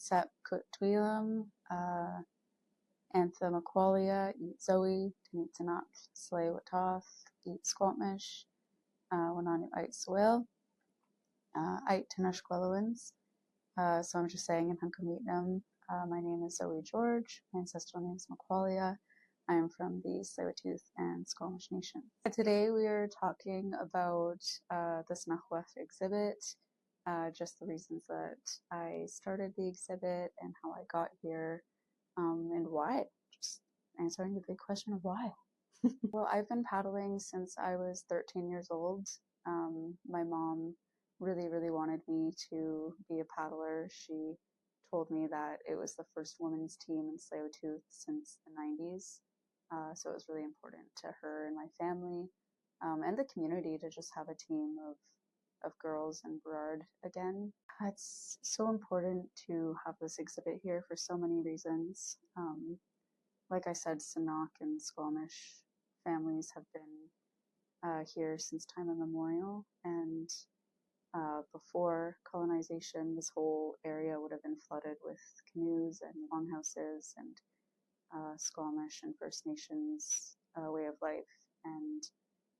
Sďwch, Anthem Aqualia, Eat Zoe, Tanitzanak, Tsleil-Waututh, Eat Squamish, Wananu Ait Swil, Ait Tanashquelowins. So I'm just saying in Kwikwetlem, my name is Zoe George, my ancestral name is Maqualia. I am from the Tsleil-Waututh and Squamish Nations. Today we are talking about the snõxｗəЛ exhibit, just the reasons that I started the exhibit and how I got here, and why. Just answering the big question of why. Well, I've been paddling since I was 13 years old. My mom really wanted me to be a paddler. She told me that it was the first women's team in Tsleil-Waututh since the 90s. So it was really important to her and my family, and the community, to just have a team of girls in Burrard again. It's so important to have this exhibit here for so many reasons. Like I said, SňxwəЛ and Squamish families have been here since time immemorial, and before colonization, this whole area would have been flooded with canoes and longhouses and Squamish and First Nations way of life, and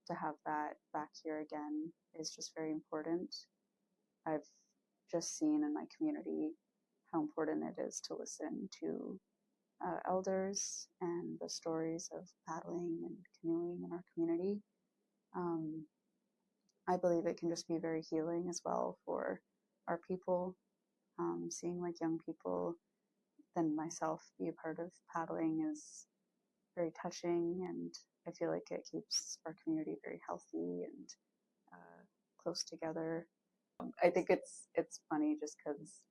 to have that back here again is just very important. I've just seen in my community how important it is to listen to elders and the stories of paddling and canoeing in our community. I believe it can just be very healing as well for our people. Seeing like young people than myself be a part of paddling is very touching, and I feel like it keeps our community very healthy and close together. I think it's funny just because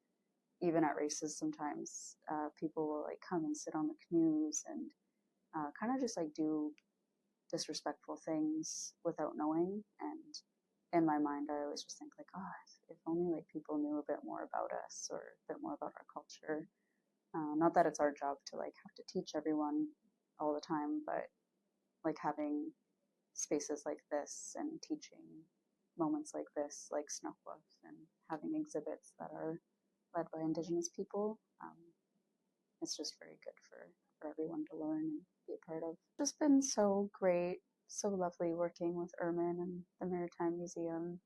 even at races sometimes people will like come and sit on the canoes and kind of just like do disrespectful things without knowing, and in my mind I always just think like, oh, if only like people knew a bit more about us or a bit more about our culture. Not that it's our job to like have to teach everyone all the time, but like having spaces like this and teaching moments like this, like snõxwəL, and having exhibits that are led by Indigenous people, it's just very good for everyone to learn and be a part of. It's just been so great, so lovely working with Ermin and the Maritime Museum.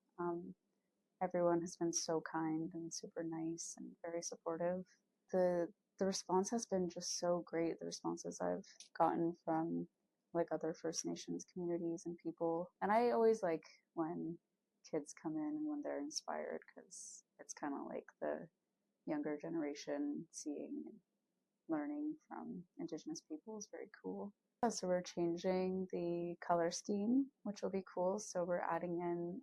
Everyone has been so kind and super nice and very supportive. The response has been just so great, the responses I've gotten from like other First Nations communities and people. And I always like when kids come in and when they're inspired, because it's kind of like the younger generation seeing and learning from Indigenous people is very cool. So we're changing the color scheme, which will be cool. So we're adding in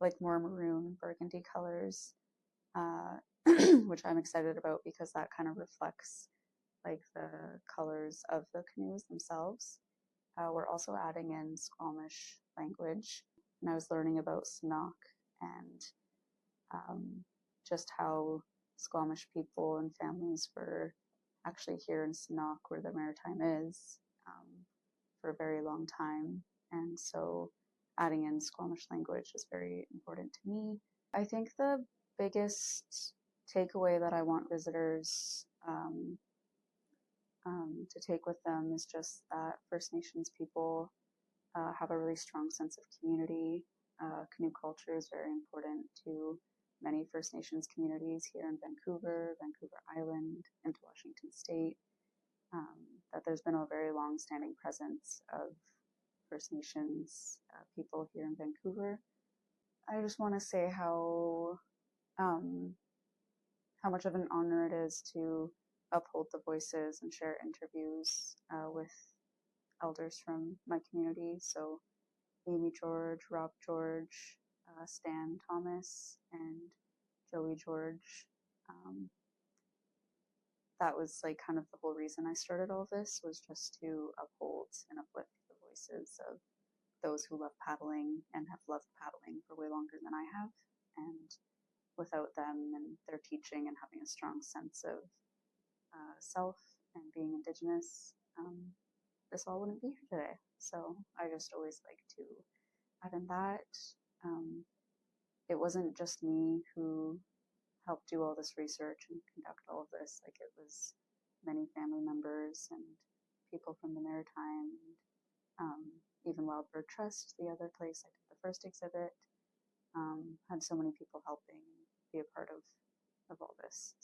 like more maroon and burgundy colors, which I'm excited about because that kind of reflects like the colors of the canoes themselves. We're also adding in Squamish language, and I was learning about snõxwəL and just how Squamish people and families were actually here in snõxwəL, where the Maritime is, for a very long time. And so adding in Squamish language is very important to me. I think the biggest takeaway that I want visitors to take with them is just that First Nations people have a really strong sense of community. Canoe culture is very important to many First Nations communities here in Vancouver, Vancouver Island, into Washington State. That there's been a very long-standing presence of First Nations people here in Vancouver. I just want to say how much of an honor it is to uphold the voices and share interviews with elders from my community. So Amy George, Rob George, Stan Thomas, and Joey George. That was like kind of the whole reason I started all this, was just to uphold and uplift the voices of those who love paddling and have loved paddling for way longer than I have. And without them and their teaching and having a strong sense of self and being Indigenous, this all wouldn't be here today. So I just always like to add in that. It wasn't just me who help do all this research and conduct all of this. Like, it was many family members and people from the Maritime, and even Wild Bird Trust, the other place I did the first exhibit, had so many people helping be a part of all this.